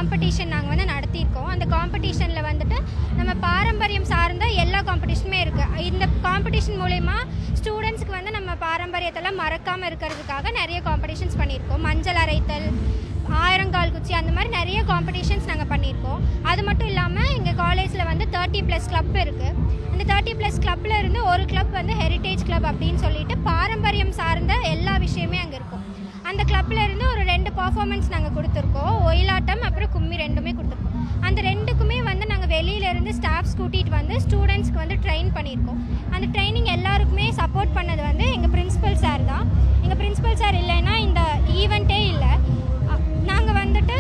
Competition நாங்கள் வந்து நடத்தியிருக்கோம். அந்த காம்படிஷனில் வந்துட்டு நம்ம பாரம்பரியம் சார்ந்த எல்லா காம்படிஷனுமே இருக்குது. இந்த காம்படிஷன் மூலயமா ஸ்டூடெண்ட்ஸ்க்கு வந்து நம்ம பாரம்பரியத்தெல்லாம் மறக்காமல் இருக்கிறதுக்காக நிறைய காம்படிஷன்ஸ் பண்ணியிருக்கோம். மஞ்சள் அரைத்தல், ஆயிரங்கால் குச்சி, அந்த மாதிரி நிறைய காம்படிஷன்ஸ் நாங்கள் பண்ணியிருக்கோம். அது மட்டும் இல்லாமல் எங்கள் காலேஜில் வந்து 30+ கிளப் இருக்குது. அந்த 30+ கிளப்பில் இருந்து ஒரு கிளப் வந்து ஹெரிட்டேஜ் கிளப் அப்படின்னு சொல்லிட்டு பாரம்பரியம் சார்ந்த எல்லா விஷயமே அங்கே இருக்கும். அந்த கிளப்பில் இருந்து ஒரு 2 பர்ஃபார்மன்ஸ் நாங்கள் கொடுத்துருக்கோம். ஒயிலாட்டம் அப்புறம் கும்மி ரெண்டுமே கொடுத்துருக்கோம். அந்த ரெண்டுக்குமே வந்து நாங்கள் வெளியிலேருந்து ஸ்டாஃப்ஸ் கூட்டிகிட்டு வந்து ஸ்டூடெண்ட்ஸ்க்கு வந்து ட்ரெயின் பண்ணியிருக்கோம். அந்த ட்ரைனிங் எல்லாருக்குமே சப்போர்ட் பண்ணது வந்து எங்கள் பிரின்சிபல் சார் தான். எங்கள் பிரின்சிபல் சார் இல்லைன்னா இந்த ஈவெண்ட்டே இல்லை. நாங்கள் வந்துட்டு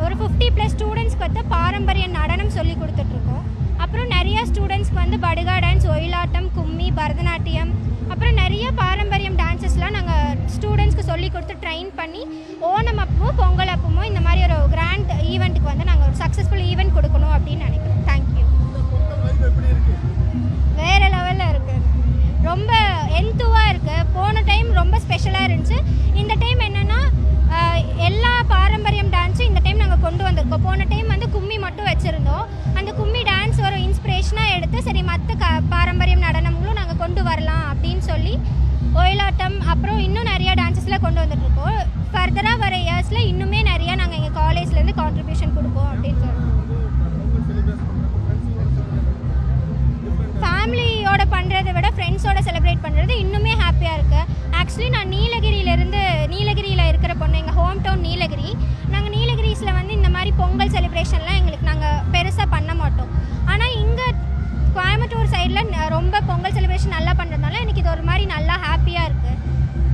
ஒரு 50+ ஸ்டூடெண்ட்ஸ்க்கு வந்து பாரம்பரிய நடனம் சொல்லி கொடுத்துட்ருக்கோம். அப்புறம் நிறையா ஸ்டூடெண்ட்ஸ்க்கு வந்து படுகா டான்ஸ், ஒயிலாட்டம், கும்மி, பரதநாட்டியம், அப்புறம் நிறைய பாரம்பரியம் டான்ஸஸ்லாம் நாங்கள் ஸ்டூடெண்ட்ஸ்க்கு சொல்லி கொடுத்து ட்ரெயின் பண்ணி ஓணம் அப்போ பொங்கல் அப்பமோ இந்த மாதிரி ஒரு கிராண்ட் ஈவெண்ட்டுக்கு வந்து நாங்கள் ஒரு சக்ஸஸ்ஃபுல் ஈவெண்ட் கொடுக்கணும் அப்படின்னு நினைக்கிறோம். தேங்க்யூ. வேறு லெவலில் இருக்குது, ரொம்ப என்துவாக இருக்குது. போன டைம் ரொம்ப ஸ்பெஷலாக இருந்துச்சு. இந்த டைம் என்னென்னா எல்லா பாரம்பரியம் டான்ஸும் இந்த டைம் நாங்கள் கொண்டு வந்திருக்கோம். போன டைம் வந்து கும்மி மட்டும் வச்சுருந்தோம். அந்த கும்மி டான்ஸ் ஒரு இன்ஸ்பிரேஷனாக எடுத்து சரி மற்ற பாரம்பரியம் நடனங்களும் நாங்கள் கொண்டு வரலாம் அப்படின்னு சொல்லி ஒயிலாட்டம் அப்புறம் இன்னும் நிறையா டான்ஸஸில் கொண்டு வந்துட்டுருக்கோம். ஃபர்தராக வர இயர்ஸில் இன்னுமே நிறையா நாங்கள் எங்கள் காலேஜ்லேருந்து கான்ட்ரிபியூஷன் கொடுப்போம் அப்படின்னு சொல்லுவோம். ஃபேமிலியோட பண்ணுறதை விட ஃப்ரெண்ட்ஸோட செலிப்ரேட் பண்ணுறது இன்னுமே ஹாப்பியாக இருக்குது. ஆக்சுவலி நான் நீலகிரியில் இருக்கிற பொண்ணு. எங்கள் ஹோம் டவுன் நீலகிரி. நாங்கள் நீலகிரிஸில் வந்து இந்த மாதிரி பொங்கல் செலிப்ரேஷன்லாம் எங்களுக்கு நாங்கள் பெருசாக பண்ண மாட்டோம். ஆனால் இங்கே கோயம்புத்தூர் சைடில் ரொம்ப பொங்கல் செலிப்ரேஷன் நல்லா பண்ணுறதுனால எனக்கு இது ஒரு மாதிரி நல்லா ஹாப்பியாக இருக்குது.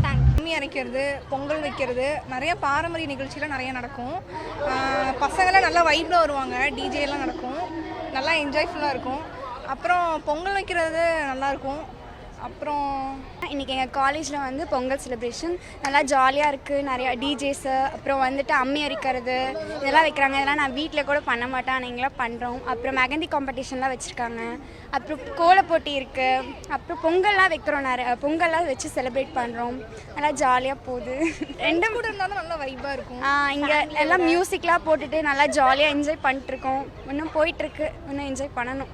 தேங்க்ஸ். கும்மி அரைக்கிறது, பொங்கல் வைக்கிறது, நிறைய பாரம்பரிய நிகழ்ச்சியெலாம் நிறைய நடக்கும். பசங்களாம் நல்லா வைப்பில் வருவாங்க. டிஜேலாம் நடக்கும், நல்லா என்ஜாய்ஃபுல்லாக இருக்கும். அப்புறம் பொங்கல் வைக்கிறது நல்லாயிருக்கும். அப்புறம் இன்றைக்கி எங்கள் காலேஜில் வந்து பொங்கல் செலிப்ரேஷன் நல்லா ஜாலியாக இருக்குது. நிறையா டிஜேஸு, அப்புறம் வந்துட்டு அம்மி அரிக்கிறது இதெல்லாம் வைக்கிறாங்க. இதெல்லாம் நான் வீட்டில் கூட பண்ண மாட்டேன், ஆனால் எங்களாம் பண்ணுறோம். அப்புறம் மெகந்தி காம்படிஷன்லாம் வச்சுருக்காங்க. அப்புறம் கோல போட்டி இருக்குது. அப்புறம் பொங்கல்லாம் வைக்கிறோம், நிறைய பொங்கல்லாம் வச்சு செலிப்ரேட் பண்ணுறோம். நல்லா ஜாலியாக போகுது. ரெண்டும் கூட இருந்தாலும் நல்லா வைப்பாக இருக்கும். இங்கே எல்லாம் மியூசிக்லாம் போட்டுட்டு நல்லா ஜாலியாக என்ஜாய் பண்ணிட்டுருக்கோம். இன்னும் போயிட்டுருக்கு, இன்னும் என்ஜாய் பண்ணணும்.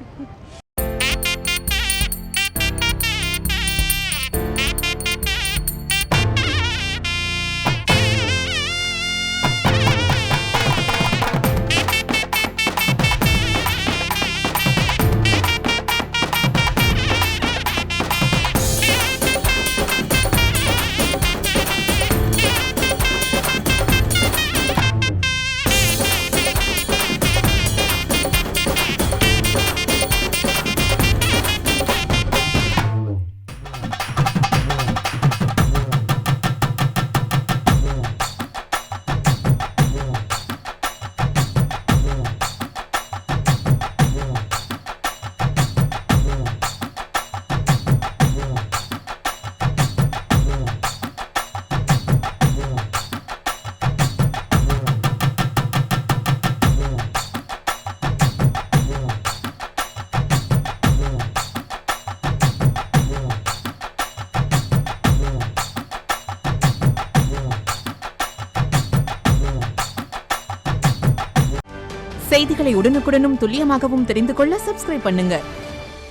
செய்திகளை உடனுக்குடனும் துல்லியமாகவும் தெரிந்து கொள்ள சப்ஸ்கிரைப் பண்ணுங்க.